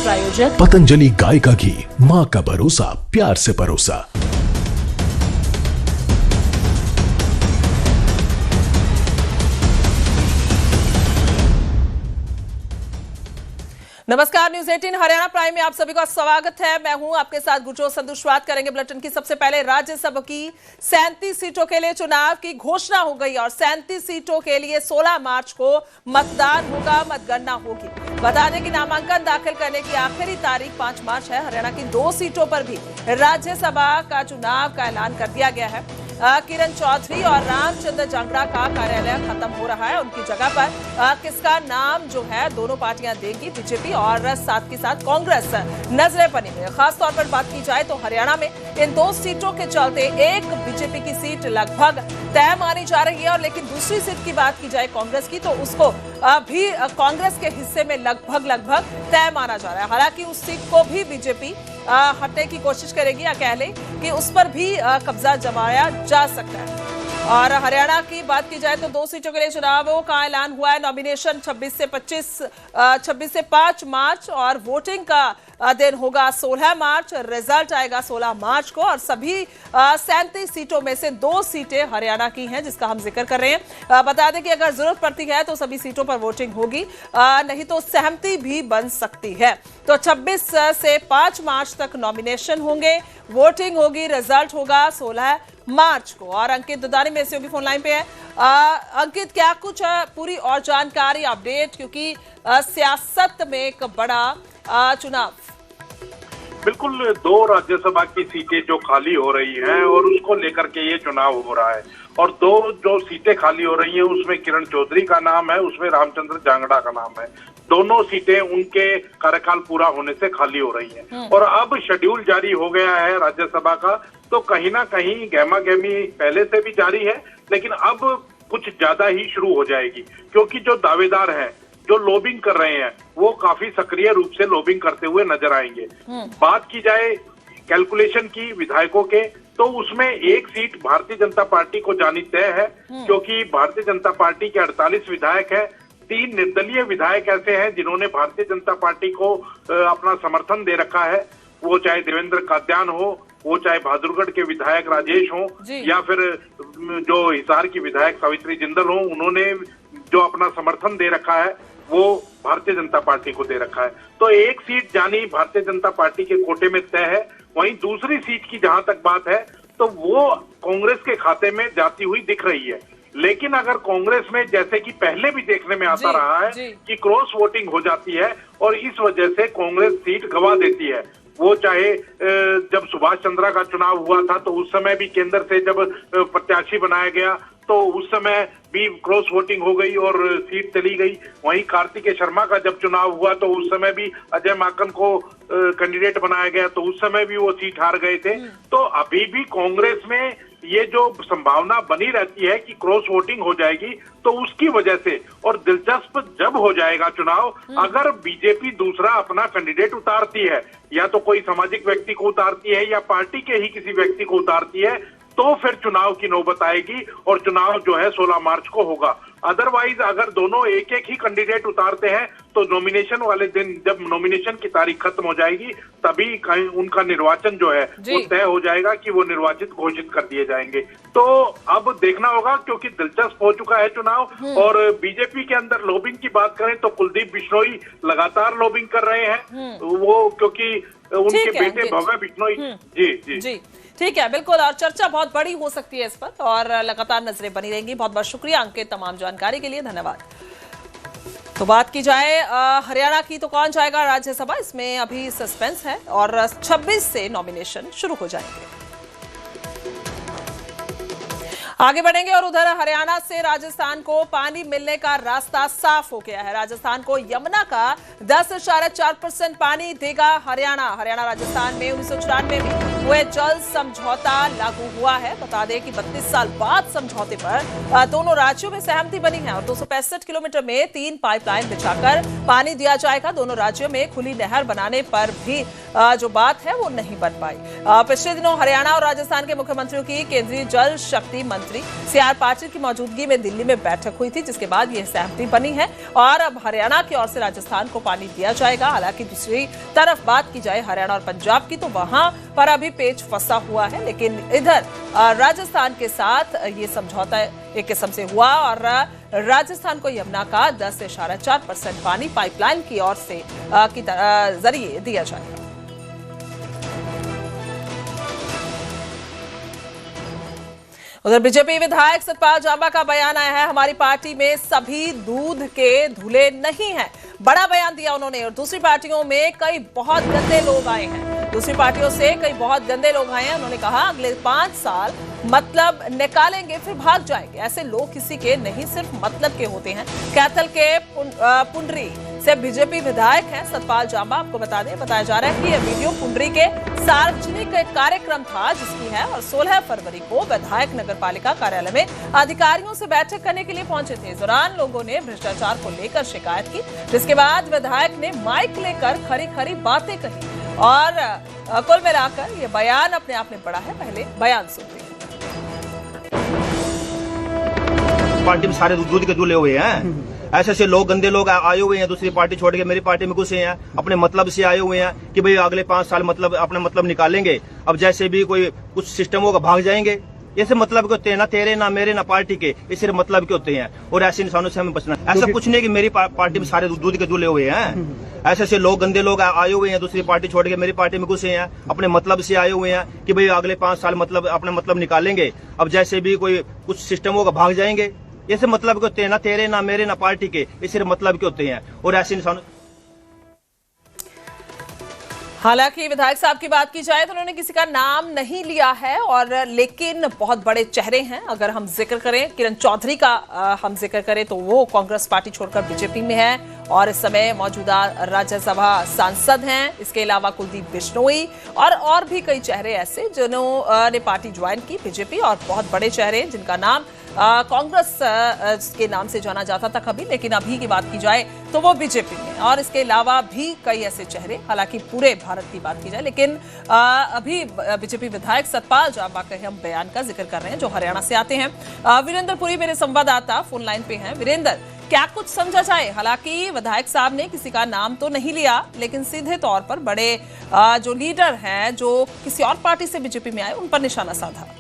प्रायोजक पतंजलि गाय का घी, माँ का भरोसा, प्यार से परोसा। नमस्कार, न्यूज 18 हरियाणा प्राइम में आप सभी का स्वागत है। मैं हूं आपके साथ गुरजोत संधू। शुरुआत करेंगे बुलेटिन की। सबसे पहले राज्यसभा की 37 सीटों के लिए चुनाव की घोषणा हो गई और 37 सीटों के लिए 16 मार्च को मतदान होगा, मतगणना होगी। बता दें कि नामांकन दाखिल करने की आखिरी तारीख 5 मार्च है। हरियाणा की 2 सीटों पर भी राज्यसभा का चुनाव का ऐलान कर दिया गया है। किरण चौधरी और रामचंद्र जांगड़ा का कार्यालय खत्म हो रहा है। उनकी जगह पर किसका नाम जो है दोनों पार्टियां देंगी, बीजेपी और साथ के साथ कांग्रेस, नजरें बनी हुई है। खास तौर पर बात की जाए तो हरियाणा में इन 2 सीटों के चलते एक बीजेपी की सीट लगभग तय मानी जा रही है और लेकिन दूसरी सीट की बात की जाए कांग्रेस की तो उसको भी कांग्रेस के हिस्से में लगभग तय माना जा रहा है। हालांकि उस सीट को भी बीजेपी हटने की कोशिश करेगी या कह ले कि उस पर भी कब्जा जमाया जा सकता है। और हरियाणा की बात की जाए तो 2 सीटों के लिए चुनावों का ऐलान हुआ है। नॉमिनेशन 26 से 5 मार्च और वोटिंग का दिन होगा 16 मार्च। रिजल्ट आएगा 16 मार्च को और सभी 37 सीटों में से 2 सीटें हरियाणा की हैं जिसका हम जिक्र कर रहे हैं। बता दें कि अगर जरूरत पड़ती है तो सभी सीटों पर वोटिंग होगी, नहीं तो सहमति भी बन सकती है। तो 26 से 5 मार्च तक नॉमिनेशन होंगे, वोटिंग होगी, रिजल्ट होगा 16 मार्च को। और अंकित दुदानी में से फोन लाइन पे है। अंकित, क्या कुछ पूरी और जानकारी, अपडेट, क्योंकि सियासत में एक बड़ा चुनाव। बिल्कुल, 2 राज्यसभा की सीटें जो खाली हो रही हैं और उसको लेकर के ये चुनाव हो रहा है और 2 जो सीटें खाली हो रही हैं उसमें किरण चौधरी का नाम है, उसमें रामचंद्र जांगड़ा का नाम है। दोनों सीटें उनके कार्यकाल पूरा होने से खाली हो रही हैं और अब शेड्यूल जारी हो गया है राज्यसभा का, तो कहीं ना कहीं गहमा गहमी पहले से भी जारी है लेकिन अब कुछ ज्यादा ही शुरू हो जाएगी क्योंकि जो दावेदार हैं, जो लॉबिंग कर रहे हैं, वो काफी सक्रिय रूप से लॉबिंग करते हुए नजर आएंगे। बात की जाए कैलकुलेशन की विधायकों के तो उसमें एक सीट भारतीय जनता पार्टी को जानी तय है क्योंकि भारतीय जनता पार्टी के 48 विधायक है। 3 निर्दलीय विधायक ऐसे हैं जिन्होंने भारतीय जनता पार्टी को अपना समर्थन दे रखा है, वो चाहे देवेंद्र कात्यान हो, वो चाहे बहादुरगढ़ के विधायक राजेश हो या फिर जो हिसार की विधायक सावित्री जिंदल हो, उन्होंने जो अपना समर्थन दे रखा है वो भारतीय जनता पार्टी को दे रखा है। तो एक सीट जानी भारतीय जनता पार्टी के कोटे में तय है। वहीं दूसरी सीट की जहां तक बात है तो वो कांग्रेस के खाते में जाती हुई दिख रही है। लेकिन अगर कांग्रेस में जैसे कि पहले भी देखने में आता रहा है कि क्रॉस वोटिंग हो जाती है और इस वजह से कांग्रेस सीट गंवा देती है, वो चाहे जब सुभाष चंद्रा का चुनाव हुआ था तो उस समय भी केंद्र से जब प्रत्याशी बनाया गया तो उस समय भी क्रॉस वोटिंग हो गई और सीट चली गई। वहीं कार्तिकेय शर्मा का जब चुनाव हुआ तो उस समय भी अजय माकन को कैंडिडेट बनाया गया तो उस समय भी वो सीट हार गए थे। तो अभी भी कांग्रेस में ये जो संभावना बनी रहती है कि क्रॉस वोटिंग हो जाएगी तो उसकी वजह से, और दिलचस्प जब हो जाएगा चुनाव, अगर बीजेपी दूसरा अपना कैंडिडेट उतारती है या तो कोई सामाजिक व्यक्ति को उतारती है या पार्टी के ही किसी व्यक्ति को उतारती है तो फिर चुनाव की नौबत आएगी और चुनाव जो है 16 मार्च को होगा। अदरवाइज अगर दोनों एक एक ही कैंडिडेट उतारते हैं तो नॉमिनेशन वाले दिन जब नॉमिनेशन की तारीख खत्म हो जाएगी तभी उनका निर्वाचन जो है वो तय हो जाएगा कि वो निर्वाचित घोषित कर दिए जाएंगे। तो अब देखना होगा क्योंकि दिलचस्प हो चुका है चुनाव। और बीजेपी के अंदर लॉबिंग की बात करें तो कुलदीप बिश्नोई लगातार लॉबिंग कर रहे हैं, वो क्योंकि उनके बेटे भव्य बिश्नोई। जी ठीक है, बिल्कुल। और चर्चा बहुत बड़ी हो सकती है इस पर और लगातार नजरें बनी रहेंगी। बहुत बहुत शुक्रिया अंकित, तमाम जानकारी के लिए धन्यवाद। तो बात की जाए हरियाणा की तो कौन जाएगा राज्यसभा, इसमें अभी सस्पेंस है और 26 से नॉमिनेशन शुरू हो जाएंगे। आगे बढ़ेंगे और उधर हरियाणा से राजस्थान को पानी मिलने का रास्ता साफ हो गया है। राजस्थान को यमुना का 10.4% पानी देगा हरियाणा। राजस्थान में 1994 में हुए जल समझौता लागू हुआ है। बता दें कि 32 साल बाद समझौते पर दोनों राज्यों में सहमति बनी है और 265 किलोमीटर में 3 पाइपलाइन बिछाकर पानी दिया जाएगा। दोनों राज्यों में खुली नहर बनाने पर भी जो बात है वो नहीं बन पाई। पिछले दिनों हरियाणा और राजस्थान के मुख्यमंत्रियों की केंद्रीय जल शक्ति मंत्री CR पाटिल की मौजूदगी में दिल्ली में बैठक हुई थी, जिसके बाद यह सहमति बनी है और अब हरियाणा की ओर से राजस्थान को पानी दिया जाएगा। हालांकि दूसरी तरफ बात की जाए हरियाणा और पंजाब की, तो वहां पर अभी पेच फंसा हुआ है, लेकिन इधर राजस्थान के साथ ये समझौता एक किस्म से हुआ और राजस्थान को यमुना का 10.4% पानी पाइपलाइन की ओर से जरिए दिया जाएगा। उधर बीजेपी विधायक सतपाल जांबा का बयान आया है, हमारी पार्टी में सभी दूध के धुले नहीं हैं। बड़ा बयान दिया उन्होंने और दूसरी पार्टियों में कई बहुत गंदे लोग आए हैं। दूसरी पार्टियों से कई बहुत गंदे लोग आए हैं। उन्होंने कहा अगले 5 साल मतलब निकालेंगे फिर भाग जाएंगे। ऐसे लोग किसी के नहीं, सिर्फ मतलब के होते हैं। कैथल के पुंडरी से बीजेपी विधायक हैं सतपाल जांबा। आपको बताया जा रहा है कि यह वीडियो पुंडरी के सार्वजनिक कार्यक्रम था जिसकी है और 16 फरवरी को विधायक नगर पालिका कार्यालय में अधिकारियों से बैठक करने के लिए पहुंचे थे। इस दौरान लोगों ने भ्रष्टाचार को लेकर शिकायत की, जिसके बाद विधायक ने माइक लेकर खरी खरी बातें कही और कुल मिलाकर यह बयान अपने आप में बड़ा है। पहले बयान सुनते हैं। पार्टी में सारे दूध के दूल्हे हुए हैं। ऐसे लोग, गंदे लोग आए हुए हैं, दूसरी पार्टी छोड़ के मेरी पार्टी में घुसे हैं, अपने मतलब से आए हुए हैं कि भाई अगले 5 साल मतलब अपने मतलब निकालेंगे। अब जैसे भी कोई कुछ सिस्टम होगा भाग जाएंगे। ऐसे मतलब के होते हैं, ना तेरे ना मेरे ना पार्टी के, ये सिर्फ मतलब के होते हैं और ऐसे इंसानों से हमें बचना। ऐसा कुछ नहीं कि मेरी पार्टी में सारे दूध के दूल्हे हुए हैं। ऐसे लोग, गंदे लोग आए हुए हैं, दूसरी पार्टी छोड़ के मेरी पार्टी में घुसे हैं, अपने मतलब से आए हुए हैं कि भाई अगले 5 साल मतलब अपने मतलब निकालेंगे। अब जैसे भी कोई कुछ सिस्टम होगा भाग जाएंगे। ऐसे मतलब के होते हैं, ना तेरे ना मेरे ना पार्टी के, ये सिर्फ मतलब के होते हैं और ऐसे इंसान। हालांकि विधायक साहब की बात की जाए तो उन्होंने किसी का नाम नहीं लिया है और लेकिन बहुत बड़े चेहरे हैं। अगर हम जिक्र करें किरण चौधरी का हम जिक्र करें तो वो कांग्रेस पार्टी छोड़कर बीजेपी में है और इस समय मौजूदा राज्यसभा सांसद हैं। इसके अलावा कुलदीप बिश्नोई और भी कई चेहरे ऐसे जिन्होंने पार्टी ज्वाइन की बीजेपी और बहुत बड़े चेहरे जिनका नाम कांग्रेस के नाम से जाना जाता था कभी, लेकिन अभी की बात की जाए तो वो बीजेपी में और इसके अलावा भी कई ऐसे चेहरे, हालांकि पूरे भारत की बात की जाए लेकिन अभी बीजेपी विधायक सतपाल जांबा के हम बयान का जिक्र कर रहे हैं जो हरियाणा से आते हैं। वीरेंद्र पुरी मेरे संवाददाता फोन लाइन पे हैं। वीरेंद्र, क्या कुछ समझा जाए? हालांकि विधायक साहब ने किसी का नाम तो नहीं लिया लेकिन सीधे तौर पर बड़े जो लीडर हैं जो किसी और पार्टी से बीजेपी में आए उन पर निशाना साधा।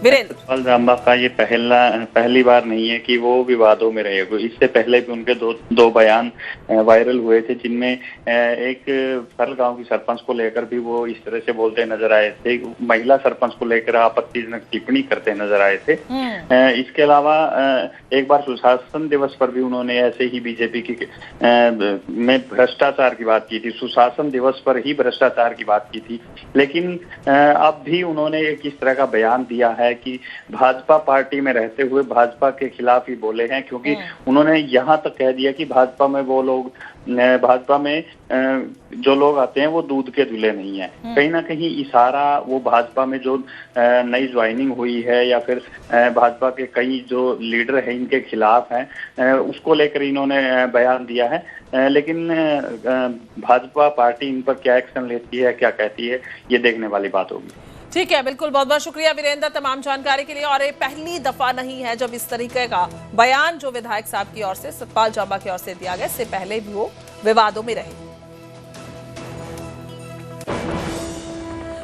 सतपाल जांबा का ये पहली बार नहीं है कि वो विवादों में रहे। इससे पहले भी उनके दो बयान वायरल हुए थे जिनमें एक फरल गांव की सरपंच को लेकर भी वो इस तरह से बोलते नजर आए थे। महिला सरपंच को लेकर आपत्तिजनक टिप्पणी करते नजर आए थे। इसके अलावा एक बार सुशासन दिवस पर भी उन्होंने ऐसे ही बीजेपी की में भ्रष्टाचार की बात की थी। सुशासन दिवस पर ही भ्रष्टाचार की बात की थी, लेकिन अब भी उन्होंने एक इस तरह का बयान दिया है कि भाजपा पार्टी में रहते हुए भाजपा के खिलाफ ही बोले हैं, क्योंकि उन्होंने यहाँ तक कह दिया कि भाजपा में वो लोग, भाजपा में जो लोग आते हैं वो दूध के धुले नहीं है। कहीं ना कहीं इशारा वो भाजपा में जो नई ज्वाइनिंग हुई है या फिर भाजपा के कई जो लीडर हैं इनके खिलाफ हैं, उसको लेकर इन्होंने बयान दिया है। लेकिन भाजपा पार्टी इन पर क्या एक्शन लेती है, क्या कहती है, ये देखने वाली बात होगी। ठीक है, बिल्कुल। बहुत बहुत शुक्रिया वीरेंद्र तमाम जानकारी के लिए। और ये पहली दफा नहीं है जब इस तरीके का बयान जो विधायक साहब की ओर से, सतपाल जांबा की ओर से दिया गया। इससे पहले भी वो विवादों में रहे।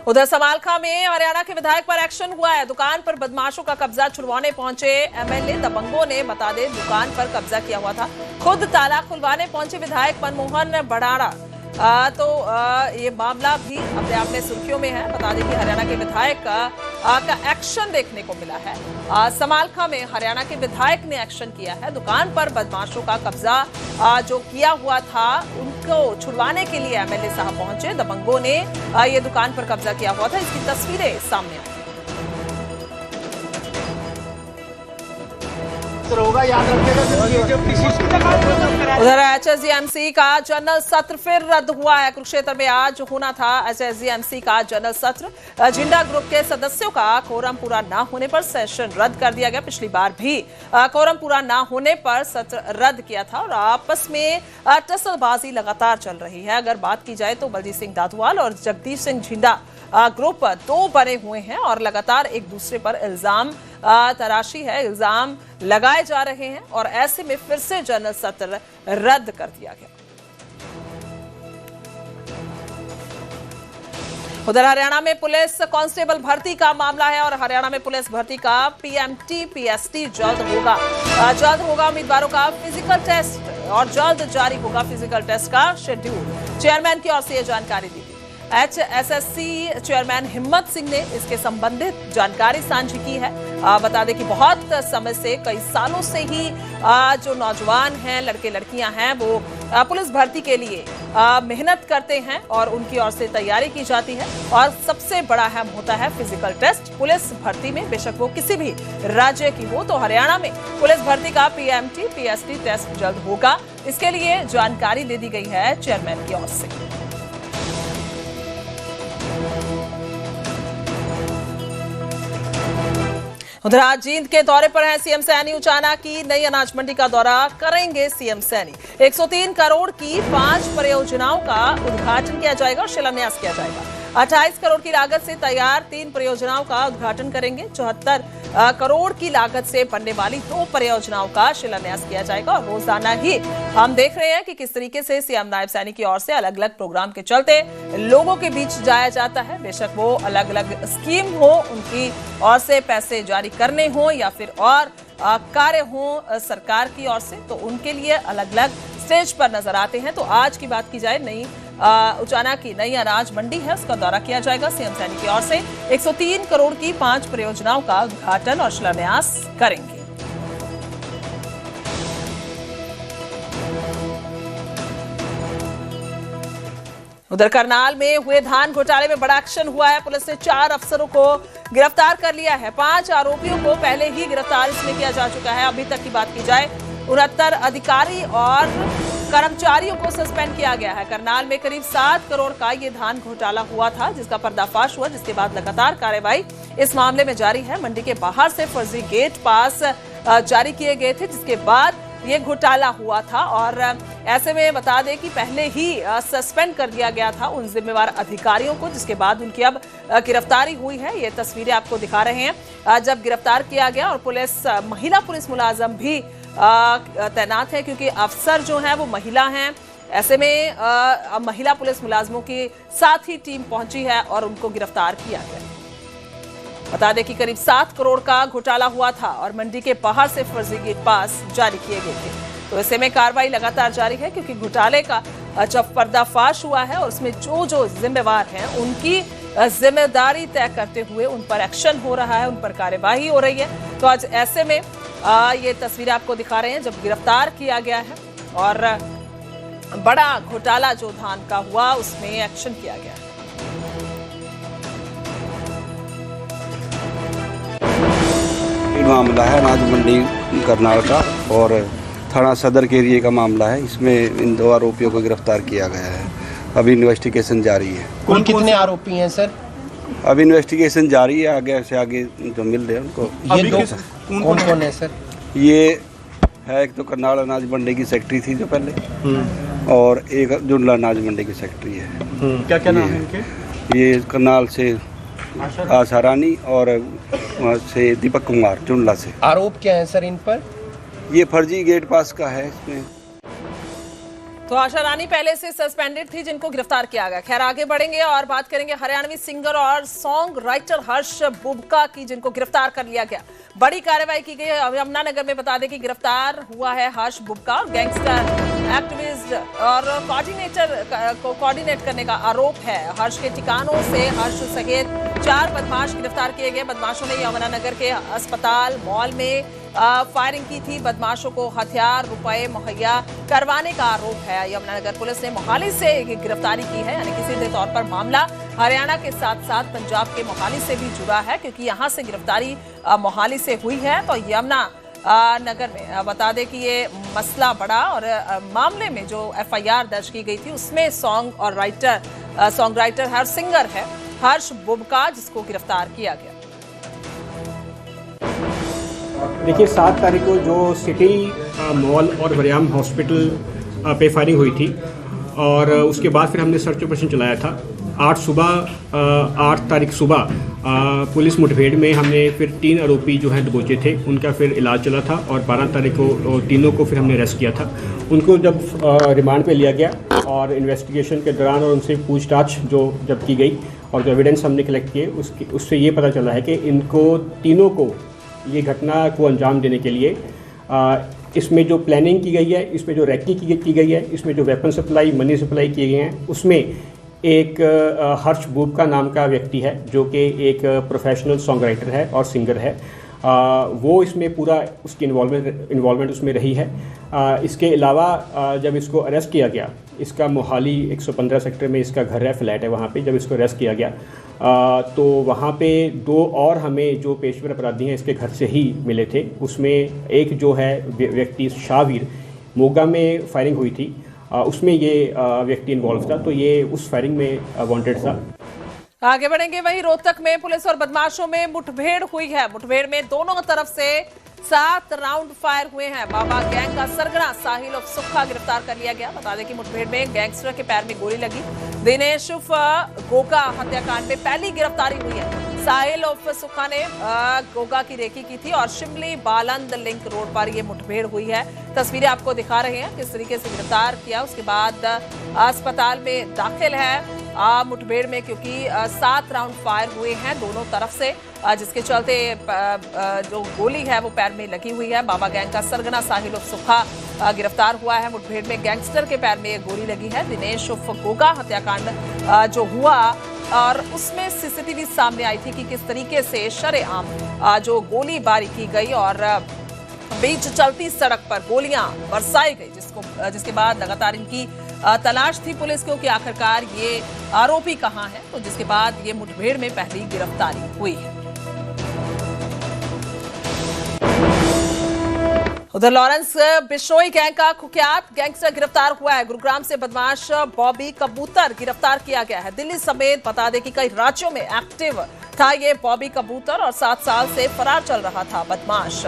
उधर समालखा में हरियाणा के विधायक पर एक्शन हुआ है। दुकान पर बदमाशों का कब्जा छुड़वाने पहुंचे एमएलए दबंगों ने, बता दें, दुकान पर कब्जा किया हुआ था। खुद ताला खुलवाने पहुंचे विधायक मनमोहन बड़ाड़ा। तो ये मामला भी अपने आप में सुर्खियों में है। बता दें कि हरियाणा के विधायक का एक्शन देखने को मिला है। समालखा में हरियाणा के विधायक ने एक्शन किया है। दुकान पर बदमाशों का कब्जा जो किया हुआ था उनको छुड़वाने के लिए एमएलए साहब पहुंचे। दबंगों ने ये दुकान पर कब्जा किया हुआ था। इसकी तस्वीरें सामने आई। होगा, याद रखिएगा। उधर एचएसजीएमसी का जनरल सत्र फिर रद्द हुआ है। कुरुक्षेत्र में आज होना था एचएसजीएमसी का जनरल सत्र। झिंडा ग्रुप के सदस्यों का कोरम पूरा ना होने पर सेशन रद्द कर दिया गया। पिछली बार भी कोरम पूरा ना होने पर सत्र रद्द किया था और आपस में टसलबाजी लगातार चल रही है। अगर बात की जाए तो बलजीत सिंह दादुआल और जगदीश सिंह झिंडा ग्रुप दो बने हुए हैं और लगातार एक दूसरे पर इल्जाम तराशी है, इल्जाम लगाए जा रहे हैं और ऐसे में फिर से जनरल सत्र रद्द कर दिया गया। उधर हरियाणा में पुलिस कांस्टेबल भर्ती का मामला है और हरियाणा में पुलिस भर्ती का पीएमटी पीएसटी जल्द होगा उम्मीदवारों का फिजिकल टेस्ट और जल्द जारी होगा फिजिकल टेस्ट का शेड्यूल। चेयरमैन की ओर से यह जानकारी दी गई। एचएसएससी चेयरमैन हिम्मत सिंह ने इसके संबंधित जानकारी साझी की है। बता दें कि बहुत समय से, कई सालों से ही जो नौजवान हैं, लड़के लड़कियां हैं, वो पुलिस भर्ती के लिए मेहनत करते हैं और उनकी ओर से तैयारी की जाती है और सबसे बड़ा अहम होता है फिजिकल टेस्ट पुलिस भर्ती में, बेशक वो किसी भी राज्य की हो। तो हरियाणा में पुलिस भर्ती का पीएमटी पीएसटी टेस्ट जल्द होगा, इसके लिए जानकारी दे दी गई है चेयरमैन की ओर से। उधर आज जींद के दौरे पर है सीएम सैनी। उचाना की नई अनाज मंडी का दौरा करेंगे सीएम सैनी। 103 करोड़ की 5 परियोजनाओं का उद्घाटन किया जाएगा और शिलान्यास किया जाएगा। 28 करोड़ की लागत से तैयार 3 परियोजनाओं का उद्घाटन करेंगे। 74 करोड़ की लागत से बनने वाली 2 परियोजनाओं का शिलान्यास किया जाएगा। और रोजाना ही हम देख रहे हैं कि किस तरीके से सीएम नायब सैनी की ओर से अलग अलग प्रोग्राम के चलते लोगों के बीच जाया जाता है। बेशक वो अलग अलग स्कीम हो, उनकी ओर से पैसे जारी करने हो या फिर और कार्य हो सरकार की ओर से, तो उनके लिए अलग अलग स्टेज पर नजर आते हैं। तो आज की बात की जाए, नई उचाना की नई अनाज मंडी है, उसका दौरा किया जाएगा सीएम सैनी की ओर से। 103 करोड़ की 5 परियोजनाओं का उद्घाटन और शिलान्यास करेंगे। उधर करनाल में हुए धान घोटाले में बड़ा एक्शन हुआ है। पुलिस ने 4 अफसरों को गिरफ्तार कर लिया है। 5 आरोपियों को पहले ही गिरफ्तार इसमें किया जा चुका है। अभी तक की बात की जाए, 69 अधिकारी और कर्मचारियों को सस्पेंड किया गया है। करनाल में करीब 7 करोड़ का ये धान घोटाला हुआ था, जिसका पर्दाफाश हुआ, जिसके बाद लगातार कार्रवाई इस मामले में जारी है। मंडी के बाहर से फर्जी गेट पास जारी किए गए थे, जिसके बाद ये घोटाला हुआ था। और ऐसे में बता दें कि पहले ही सस्पेंड कर दिया गया था उन जिम्मेवार अधिकारियों को, जिसके बाद उनकी अब गिरफ्तारी हुई है। ये तस्वीरें आपको दिखा रहे हैं जब गिरफ्तार किया गया। और महिला पुलिस मुलाजम भी तैनात है, क्योंकि अफसर जो है वो महिला हैं। ऐसे में महिला पुलिस मुलाजमों के साथ ही टीम पहुंची है और उनको गिरफ्तार किया गया। बता दें कि करीब 7 करोड़ का घोटाला हुआ था और मंडी के बाहर से फर्जी गेट पास जारी किए गए थे। तो ऐसे में कार्रवाई लगातार जारी है, क्योंकि घोटाले का जब पर्दाफाश हुआ है और उसमें जो जिम्मेवार हैं उनकी जिम्मेदारी तय करते हुए उन पर एक्शन हो रहा है, उन पर कार्यवाही हो रही है। तो आज ऐसे में ये तस्वीरें आपको दिखा रहे हैं जब गिरफ्तार किया गया है और बड़ा घोटाला जो धान का हुआ उसमें एक्शन किया गया है। मामला है अनाज मंडी करनाल का और थाना सदर के एरिया का मामला है। इसमें इन 2 आरोपियों को गिरफ्तार किया गया है। अभी इन्वेस्टिगेशन जारी है। कुल कितने आरोपी हैं सर? अभी इन्वेस्टिगेशन जारी है, आगे से आगे जो मिल रहे हैं उनको। ये 2 कौन है सर? ये है एक तो करनाल अनाज मंडी की सेक्रेटरी थी जो पहले, और एक जुंडला अनाज मंडी की सेक्रेटरी है। क्या नाम है इनके? ये करनाल से आशा रानी और से दीपक कुमार जुंडला से। आरोप क्या है सर इन पर? ये फर्जी गेट पास का है इसमें। तो आशा रानी पहले से सस्पेंडेड थी, जिनको गिरफ्तार किया गया। खैर आगे बढ़ेंगे और बात करेंगे हरियाणवी सिंगर और सॉन्ग राइटर हर्ष बुबका की, जिनको गिरफ्तार कर लिया गया। बड़ी कार्रवाई की गई है यमुनानगर में। बता दें कि गिरफ्तार हुआ है हर्ष बुबका। गैंगस्टर एक्टिविस्ट और कोऑर्डिनेटर को कोऑर्डिनेट करने का आरोप है। हर्ष के ठिकानों से हर्ष सहित 4 बदमाश गिरफ्तार किए गए। बदमाशों ने यमुनानगर के अस्पताल मॉल में फायरिंग की थी। बदमाशों को हथियार रुपए मुहैया करवाने का आरोप है। यमुनानगर पुलिस ने मोहाली से गिरफ्तारी की है, यानी कि सीधे तौर पर मामला हरियाणा के साथ साथ पंजाब के मोहाली से भी जुड़ा है, क्योंकि यहां से गिरफ्तारी मोहाली से हुई है। तो नगर में। बता दें कि ये मसला बड़ा और मामले में जो FIR दर्ज की गई थी उसमें सॉन्ग राइटर हर सिंगर है हर्ष बुबका, जिसको गिरफ्तार किया गया। देखिए 7 तारीख को जो सिटी मॉल और वरियाम हॉस्पिटल पे फायरिंग हुई थी और उसके बाद फिर हमने सर्च ऑपरेशन चलाया था। 8 तारीख सुबह पुलिस मुठभेड़ में हमने फिर 3 आरोपी जो हैं दबोचे थे, उनका फिर इलाज चला था और 12 तारीख को तीनों को फिर हमने अरेस्ट किया था। उनको जब रिमांड पे लिया गया और इन्वेस्टिगेशन के दौरान और उनसे पूछताछ जब की गई और जो एविडेंस हमने कलेक्ट किए उससे ये पता चला है कि इनको तीनों को ये घटना को अंजाम देने के लिए इसमें जो प्लानिंग की गई है, इसमें जो रैकी की गई है, इसमें जो वेपन सप्लाई, मनी सप्लाई किए गए हैं, उसमें एक हर्ष बुबका नाम का व्यक्ति है जो कि एक प्रोफेशनल सॉन्ग राइटर है और सिंगर है। वो इसमें पूरा उसकी इन्वॉल्वमेंट उसमें रही है। इसके अलावा जब इसको अरेस्ट किया गया, इसका मोहाली 115 सेक्टर में इसका घर है, फ्लैट है, वहाँ पे जब इसको अरेस्ट किया गया तो वहाँ पे 2 और हमें जो पेशेवर अपराधी हैं इसके घर से ही मिले थे। उसमें एक जो है व्यक्ति शाहवीर, मोगा में फायरिंग हुई थी, उसमें ये व्यक्ति इन्वॉल्व था, तो ये उस फायरिंग में वांटेड था। आगे बढ़ेंगे। वहीं रोहतक में पुलिस और बदमाशों में मुठभेड़ हुई है। मुठभेड़ में दोनों तरफ से 7 राउंड फायर हुए हैं। बाबा गैंग का सरगना साहिल उर्फ सुक्खा गिरफ्तार कर लिया गया। बता दें कि मुठभेड़ में गैंगस्टर के पैर में गोली लगी। दिनेश उर्फ गोगा हत्याकांड में पहली गिरफ्तारी हुई है। साहिल उर्फ सुक्खा ने गोगा की रेकी की थी और शिमली बालंद लिंक रोड पर यह मुठभेड़ हुई है। तस्वीरें आपको दिखा रहे हैं किस तरीके से गिरफ्तार किया, उसके बाद अस्पताल में दाखिल है मुठभेड़ में, क्योंकि 7 राउंड फायर हुए हैं दोनों तरफ से, जिसके चलते जो गोली है वो पैर में लगी हुई है। बाबा गैंग का सरगना साहिल उर्फ सुक्खा गिरफ्तार हुआ है। मुठभेड़ में गैंगस्टर के पैर में गोली लगी है। दिनेश उर्फ गोगा हत्याकांड जो हुआ और उसमें सीसीटीवी सामने आई थी कि किस तरीके से शरेआम जो गोलीबारी की गई और बीच चलती सड़क पर गोलियां बरसाई गई, जिसके बाद लगातार इनकी तलाश थी पुलिस को कि आखिरकार ये आरोपी कहां है, तो जिसके बाद ये मुठभेड़ में पहली गिरफ्तारी हुई है। उधर लॉरेंस बिश्नोई गैंग का कुख्यात गैंगस्टर गिरफ्तार हुआ है। गुरुग्राम से बदमाश बॉबी कबूतर गिरफ्तार किया गया है। दिल्ली समेत बता दें कि कई राज्यों में एक्टिव था ये बॉबी कबूतर और 7 साल से फरार चल रहा था बदमाश।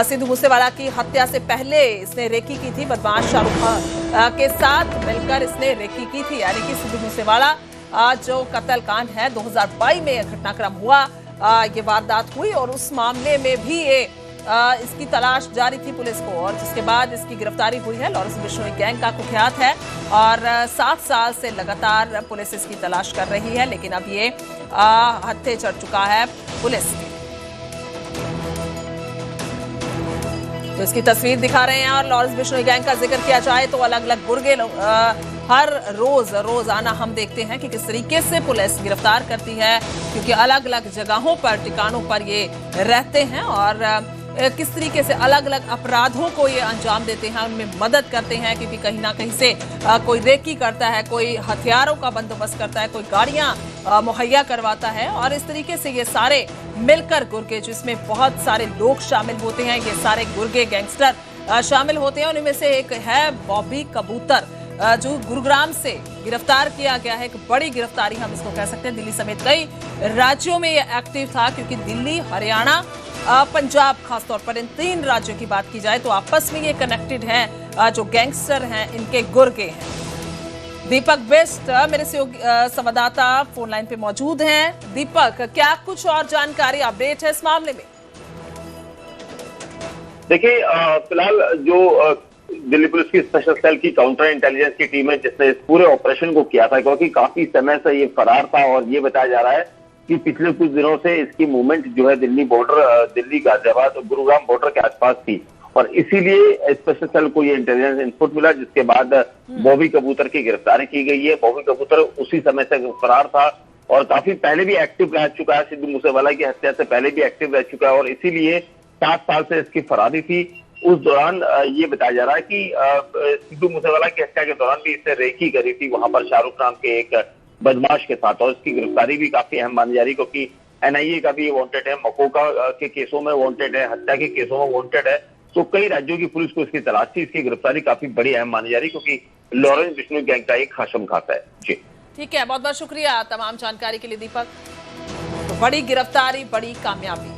सिद्धू मूसेवाला की हत्या से पहले इसने रेकी की थी। बदमाश शाहरुख के साथ मिलकर इसने रेकी की थी, यानी कि सिद्धू मूसेवाला जो कत्ल कांड है 2022 में घटनाक्रम हुआ, ये वारदात हुई और उस मामले में भी ये इसकी तलाश जारी थी पुलिस को और जिसके बाद इसकी गिरफ्तारी हुई है। लॉरेंस बिश्नोई गैंग का कुख्यात है और 7 साल से लगातार पुलिस इसकी तलाश कर रही है, लेकिन अब ये हत्थे चढ़ चुका है पुलिस की। तो इसकी तस्वीर दिखा रहे हैं और लॉरेंस बिश्नोई गैंग का जिक्र किया जाए तो अलग अलग गुर्गे हर रोजाना हम देखते हैं कि किस तरीके से पुलिस गिरफ्तार करती है, क्योंकि अलग अलग जगहों पर ठिकानों पर ये रहते हैं और किस तरीके से अलग अलग अपराधों को ये अंजाम देते हैं, उनमें मदद करते हैं, क्योंकि कहीं ना कहीं से कोई रेकी करता है, कोई हथियारों का बंदोबस्त करता है, कोई गाड़ियां मुहैया करवाता है और इस तरीके से ये सारे मिलकर गुर्गे, जिसमें बहुत सारे लोग शामिल होते हैं, ये सारे गुर्गे गैंगस्टर शामिल होते हैं। उनमें से एक है बॉबी कबूतर जो गुरुग्राम से गिरफ्तार किया गया है। एक बड़ी गिरफ्तारी हम इसको कह सकते हैं। दिल्ली समेत कई राज्यों में यह एक्टिव था, क्योंकि दिल्ली, हरियाणा, पंजाब खासतौर पर इन 3 राज्यों की बात की जाए तो आपस में ये कनेक्टेड हैं। जो गैंगस्टर हैं इनके गुर्गे हैं। दीपक बिष्ट मेरे संवाददाता फोन लाइन पे मौजूद हैं। दीपक, क्या कुछ और जानकारी अपडेट है इस मामले में? देखिए, फिलहाल जो दिल्ली पुलिस की स्पेशल सेल की काउंटर इंटेलिजेंस की टीम है जिसने इस पूरे ऑपरेशन को किया था, क्योंकि काफी समय से ये फरार था और ये बताया जा रहा है कि पिछले कुछ दिनों से इसकी मूवमेंट जो है दिल्ली बॉर्डर, दिल्ली गाजियाबाद और गुरुग्राम बॉर्डर के आसपास थी और इसीलिए स्पेशल सेल को ये इंटेलिजेंस इनपुट मिला, जिसके बाद बॉबी कबूतर की गिरफ्तारी की गई है। बॉबी कबूतर उसी समय से फरार था और काफी पहले भी एक्टिव रह चुका है, सिद्धू मूसेवाला की हत्या से पहले भी एक्टिव रह चुका है और इसीलिए 7 साल से इसकी फरारी थी। उस दौरान ये बताया जा रहा है कि सिद्धू मूसेवाला की हत्या के दौरान भी इसने रेकी करी थी वहां पर शाहरुख नाम के एक बदमाश के साथ और इसकी गिरफ्तारी भी काफी अहम मानी जा रही, क्योंकि NIA का भी वांटेड है, मकोका के केसों में वांटेड है, हत्या के केसों में वांटेड है। तो कई राज्यों की पुलिस को इसकी तलाश थी। इसकी गिरफ्तारी काफी बड़ी अहम मानी जा रही, क्योंकि लॉरेंस बिश्नोई गैंग का एक खासम खाता है। जी ठीक है, बहुत बहुत शुक्रिया तमाम जानकारी के लिए दीपक। तो बड़ी गिरफ्तारी, बड़ी कामयाबी।